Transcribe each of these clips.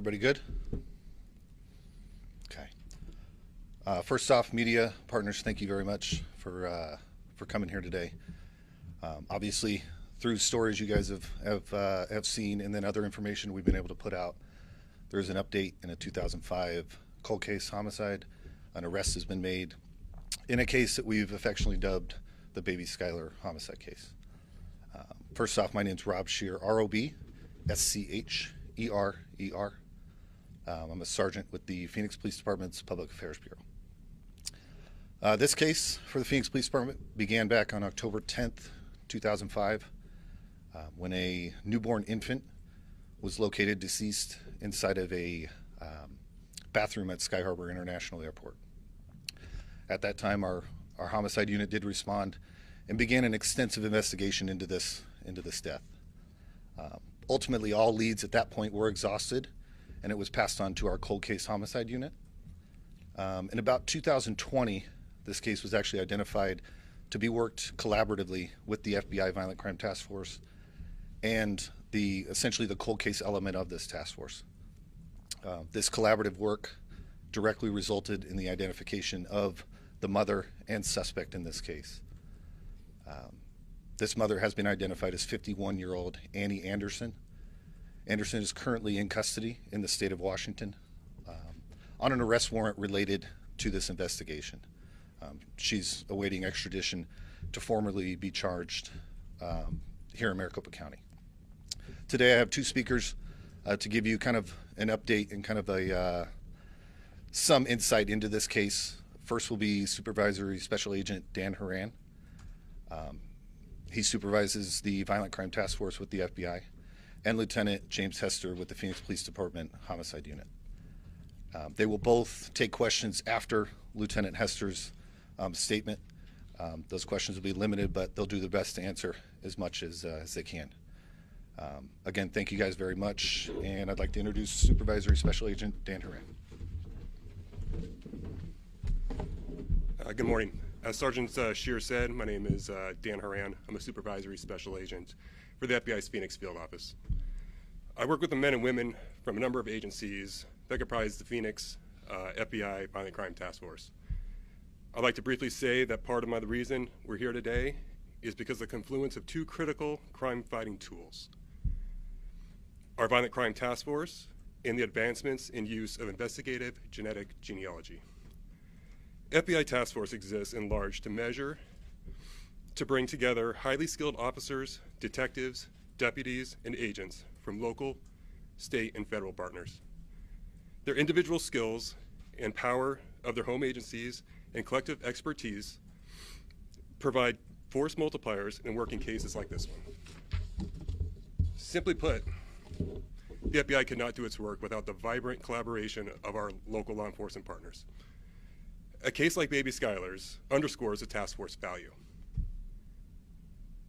Everybody good? Okay. First off, media partners, thank you very much for coming here today. Obviously, through stories you guys have seen, and then other information we've been able to put out, there's an update in a 2005 cold case homicide. An arrest has been made in a case that we've affectionately dubbed the baby Skylar homicide case. First off, my name's Rob Scheer, R-O-B-S-C-H-E-R-E-R. I'm a sergeant with the Phoenix Police Department's Public Affairs Bureau. This case for the Phoenix Police Department began back on October 10th, 2005, when a newborn infant was located deceased inside of a bathroom at Sky Harbor International Airport. At that time, our homicide unit did respond and began an extensive investigation into this death. Ultimately, all leads at that point were exhausted, and it was passed on to our cold case homicide unit. In about 2020, this case was actually identified to be worked collaboratively with the FBI Violent Crime Task Force and essentially the cold case element of this task force. This collaborative work directly resulted in the identification of the mother and suspect in this case. This mother has been identified as 51-year-old Annie Anderson. Anderson is currently in custody in the state of Washington on an arrest warrant related to this investigation. She's awaiting extradition to formally be charged here in Maricopa County. Today I have two speakers to give you kind of an update and kind of some insight into this case. First will be Supervisory Special Agent Dan Horan. He supervises the Violent Crime Task Force with the FBI, and Lieutenant James Hester with the Phoenix Police Department Homicide Unit. They will both take questions after Lieutenant Hester's statement. Those questions will be limited, but they'll do their best to answer as much as they can. Again, thank you guys very much, and I'd like to introduce Supervisory Special Agent Dan Horan. Good morning. As Sergeant Scheer said, my name is Dan Horan. I'm a Supervisory Special Agent for the FBI's Phoenix Field Office. I work with the men and women from a number of agencies that comprise the Phoenix FBI Violent Crime Task Force. I'd like to briefly say that part of the reason we're here today is because of the confluence of two critical crime-fighting tools: our Violent Crime Task Force and the advancements in use of investigative genetic genealogy. FBI Task Force exists in large to bring together highly skilled officers, detectives, deputies, and agents from local, state, and federal partners. Their individual skills and power of their home agencies and collective expertise provide force multipliers in working cases like this one. Simply put, the FBI could not do its work without the vibrant collaboration of our local law enforcement partners. A case like baby Skylar's underscores the task force value.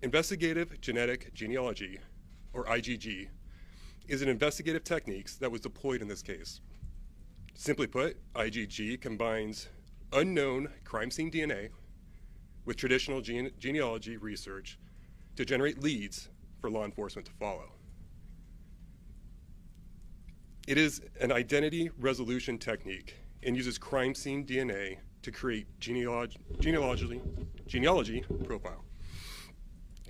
Investigative genetic genealogy, or IGG, is an investigative technique that was deployed in this case. Simply put, IGG combines unknown crime scene DNA with traditional genealogy research to generate leads for law enforcement to follow. It is an identity resolution technique and uses crime scene DNA to create genealogy profile.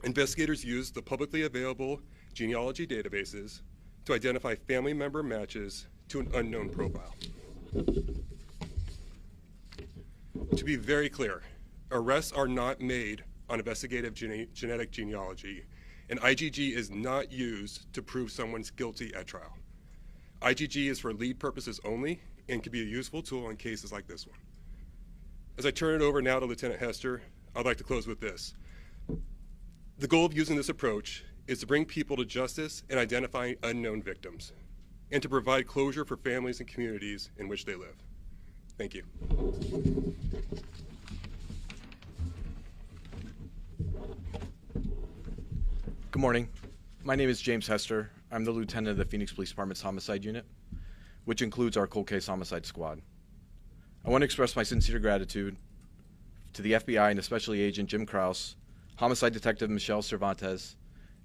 Investigators use the publicly available genealogy databases to identify family member matches to an unknown profile. To be very clear, arrests are not made on investigative genetic genealogy, and IGG is not used to prove someone's guilty at trial. IGG is for lead purposes only and can be a useful tool in cases like this one. As I turn it over now to Lieutenant Hester, I'd like to close with this. The goal of using this approach is to bring people to justice and identify unknown victims, and to provide closure for families and communities in which they live. Thank you. Good morning. My name is James Hester. I'm the lieutenant of the Phoenix Police Department's Homicide Unit, which includes our cold case homicide squad. I want to express my sincere gratitude to the FBI and especially Agent Jim Krause, Homicide Detective Michelle Cervantes,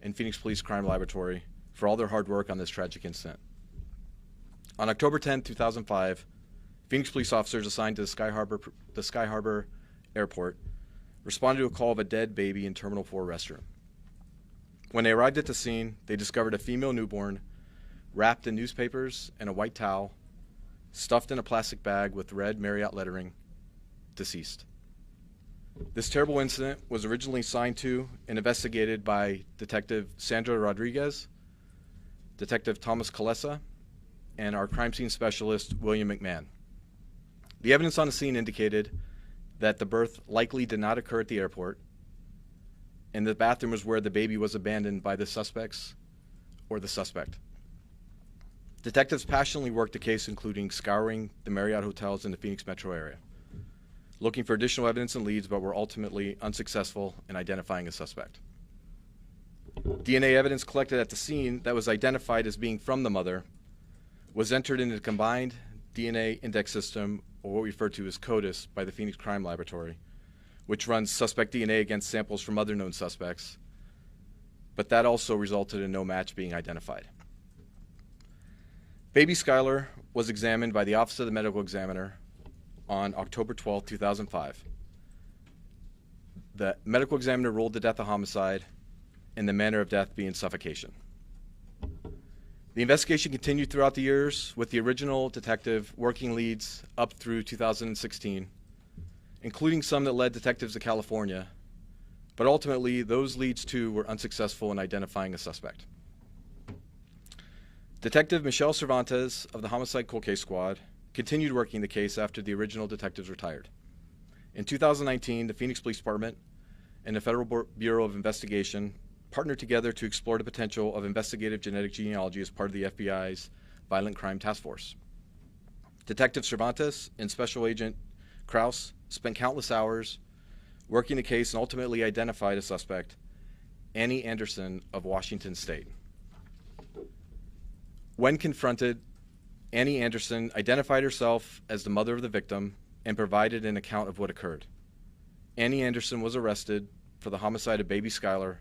and Phoenix Police Crime Laboratory for all their hard work on this tragic incident. On October 10, 2005, Phoenix police officers assigned to the Sky Harbor Airport responded to a call of a dead baby in Terminal 4 restroom. When they arrived at the scene, they discovered a female newborn wrapped in newspapers and a white towel, stuffed in a plastic bag with red Marriott lettering, deceased. This terrible incident was originally signed to and investigated by Detective Sandra Rodriguez, Detective Thomas Kalesa, and our crime scene specialist, William McMahon. The evidence on the scene indicated that the birth likely did not occur at the airport, and the bathroom was where the baby was abandoned by the suspects or the suspect. Detectives passionately worked the case, including scouring the Marriott hotels in the Phoenix metro area, looking for additional evidence and leads, but were ultimately unsuccessful in identifying a suspect. DNA evidence collected at the scene that was identified as being from the mother was entered into the combined DNA index system, or what we refer to as CODIS, by the Phoenix Crime Laboratory, which runs suspect DNA against samples from other known suspects, but that also resulted in no match being identified. Baby Skylar was examined by the Office of the Medical Examiner on October 12, 2005. The medical examiner ruled the death a homicide and the manner of death being suffocation. The investigation continued throughout the years, with the original detective working leads up through 2016, including some that led detectives to California, but ultimately those leads too were unsuccessful in identifying a suspect. Detective Michelle Cervantes of the Homicide Cold Case Squad continued working the case after the original detectives retired. In 2019, the Phoenix Police Department and the Federal Bureau of Investigation partnered together to explore the potential of investigative genetic genealogy as part of the FBI's Violent Crime Task Force. Detective Cervantes and Special Agent Krause spent countless hours working the case and ultimately identified a suspect, Annie Anderson of Washington State. When confronted, Annie Anderson identified herself as the mother of the victim and provided an account of what occurred. Annie Anderson was arrested for the homicide of baby Skylar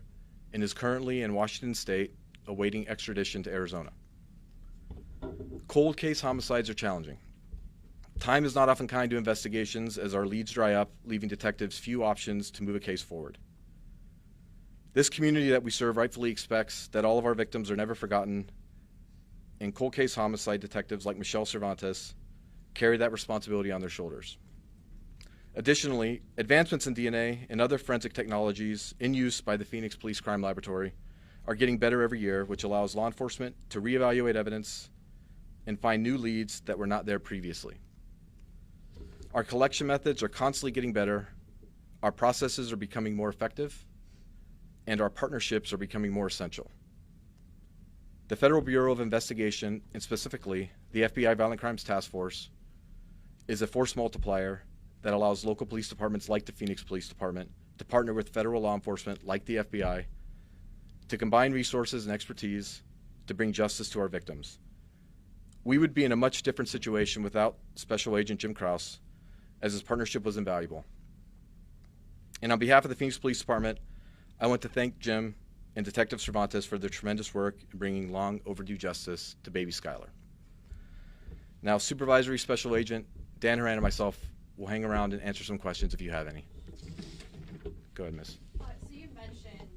and is currently in Washington State awaiting extradition to Arizona. Cold case homicides are challenging. Time is not often kind to investigations as our leads dry up, leaving detectives few options to move a case forward. This community that we serve rightfully expects that all of our victims are never forgotten, and cold case homicide detectives like Michelle Cervantes carry that responsibility on their shoulders. Additionally, advancements in DNA and other forensic technologies in use by the Phoenix Police Crime Laboratory are getting better every year, which allows law enforcement to reevaluate evidence and find new leads that were not there previously. Our collection methods are constantly getting better, our processes are becoming more effective, and our partnerships are becoming more essential. The Federal Bureau of Investigation, and specifically the FBI Violent Crimes Task Force, is a force multiplier that allows local police departments like the Phoenix Police Department to partner with federal law enforcement like the FBI to combine resources and expertise to bring justice to our victims. We would be in a much different situation without Special Agent Jim Krause, as his partnership was invaluable. And on behalf of the Phoenix Police Department, I want to thank Jim and Detective Cervantes for their tremendous work in bringing long overdue justice to baby Skylar. Now, Supervisory Special Agent Dan Horan and myself will hang around and answer some questions if you have any. Go ahead, miss. So you mentioned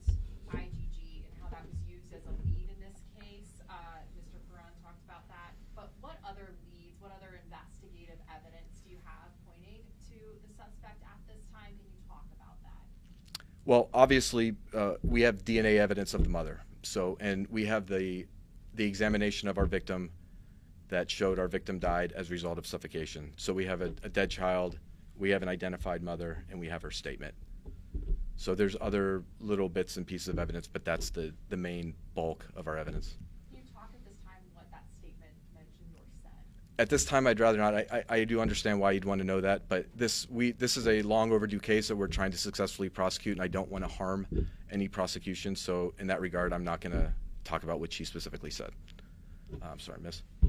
IgG and how that was used as a lead in this case. Mr. Perron talked about that. But what other leads, what other investigative evidence do you have pointing to the suspect at this time? Can you talk about that? Well, obviously, we have DNA evidence of the mother. So, and we have the examination of our victim that showed our victim died as a result of suffocation. So we have a dead child, we have an identified mother, and we have her statement. So there's other little bits and pieces of evidence, but that's the main bulk of our evidence. Can you talk at this time what that statement mentioned or said? At this time, I'd rather not. I do understand why you'd want to know that, but this is a long overdue case that we're trying to successfully prosecute, and I don't want to harm any prosecution. So in that regard, I'm not going to talk about what she specifically said. I'm sorry, miss. Do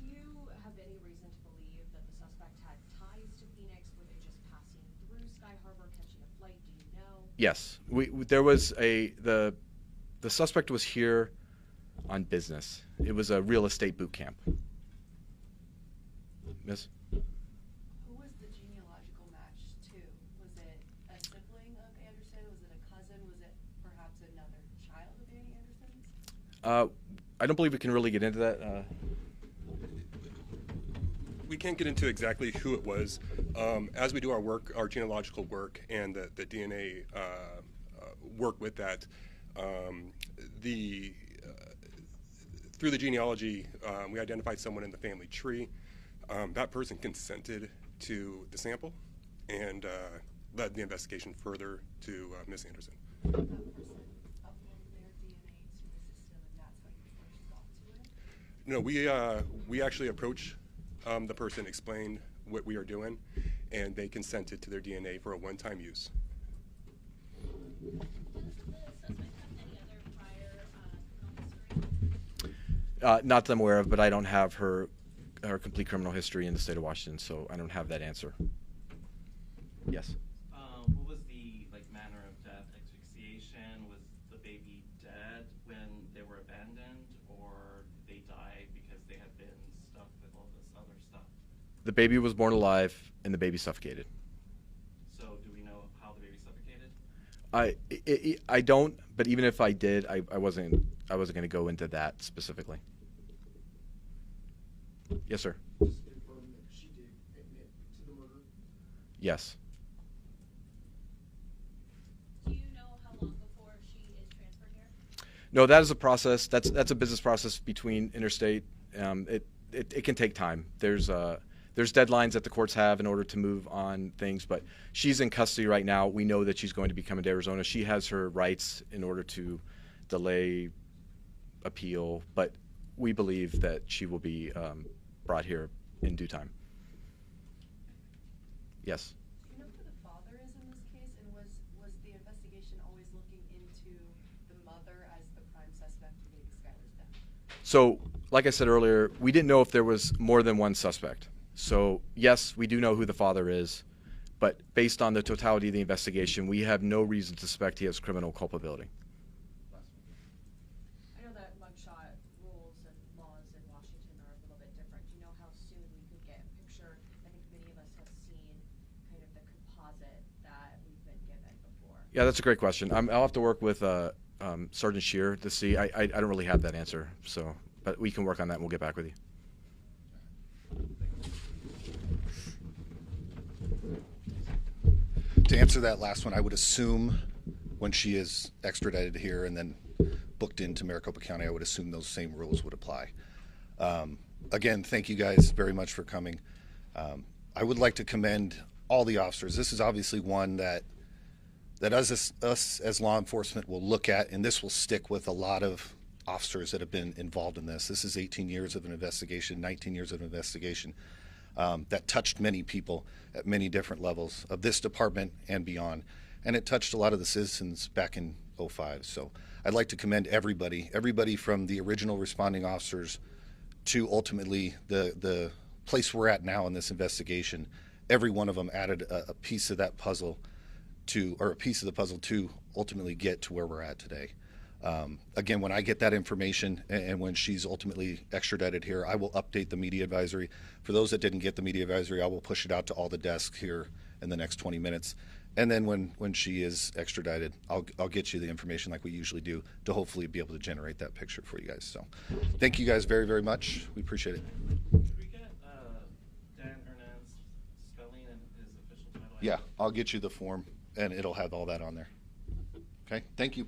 you have any reason to believe that the suspect had ties to Phoenix? Were they just passing through Sky Harbor, catching a flight? Do you know? Yes, there was the suspect was here on business. It was a real estate boot camp. Miss? Who was the genealogical match to? Was it a sibling of Anderson? Was it a cousin? Was it perhaps another child of Annie Anderson's? I don't believe we can really get into that. We can't get into exactly who it was. As we do our work, our genealogical work, and the DNA work with that, through the genealogy, we identified someone in the family tree. That person consented to the sample and led the investigation further to Miss Anderson. That person uploaded their DNA to the system, and that's how you first got to it? No, we actually approached the person, explained what we are doing, and they consented to their DNA for a one-time use. Does the suspect have any other prior criminal history? Not that I'm aware of, but I don't have her complete criminal history in the state of Washington, so I don't have that answer. Yes. What was the manner of death? Asphyxiation? Was the baby dead when they were abandoned, or did they die because they had been stuffed with all this other stuff? The baby was born alive, and the baby suffocated. So do we know how the baby suffocated? I don't, but even if I did, I wasn't going to go into that specifically. Yes, sir. Just to confirm that she did admit to the murder? Yes. Do you know how long before she is transferred here? No, that is a process. That's a business process between interstate. It can take time. There's deadlines that the courts have in order to move on things, but she's in custody right now. We know that she's going to be coming to Arizona. She has her rights in order to delay appeal, but we believe that she will be brought here in due time. Yes. Do you know who the father is in this case, and was the investigation always looking into the mother as the prime suspect in baby Skylar's death? So, like I said earlier, we didn't know if there was more than one suspect. So, yes, we do know who the father is, but based on the totality of the investigation, we have no reason to suspect he has criminal culpability. I know that mugshot rules and laws in Washington are a little bit different. Do you know how soon we could get a picture? I think many of us have seen kind of the composite that we've been given before. Yeah, that's a great question. I'll have to work with Sergeant Shear to see. I don't really have that answer, so but we can work on that and we'll get back with you. To answer that last one, I would assume when she is extradited here and then booked into Maricopa County, I would assume those same rules would apply. Again, thank you guys very much for coming. I would like to commend all the officers. This is obviously one that us as law enforcement will look at, and this will stick with a lot of officers that have been involved in this. This is 18 years of an investigation, 19 years of an investigation that touched many people at many different levels of this department and beyond. And it touched a lot of the citizens back in '05. So I'd like to commend everybody from the original responding officers to ultimately the place we're at now in this investigation. Every one of them added a piece of that puzzle or a piece of the puzzle to ultimately get to where we're at today. Again, when I get that information and when she's ultimately extradited here, I will update the media advisory. For those that didn't get the media advisory, I will push it out to all the desks here in the next 20 minutes. And then when she is extradited, I'll get you the information like we usually do to hopefully be able to generate that picture for you guys. So thank you guys very, very much. We appreciate it. Could we get Dan Hernandez's spelling and his official title? Yeah, I'll get you the form and it'll have all that on there. Okay, thank you.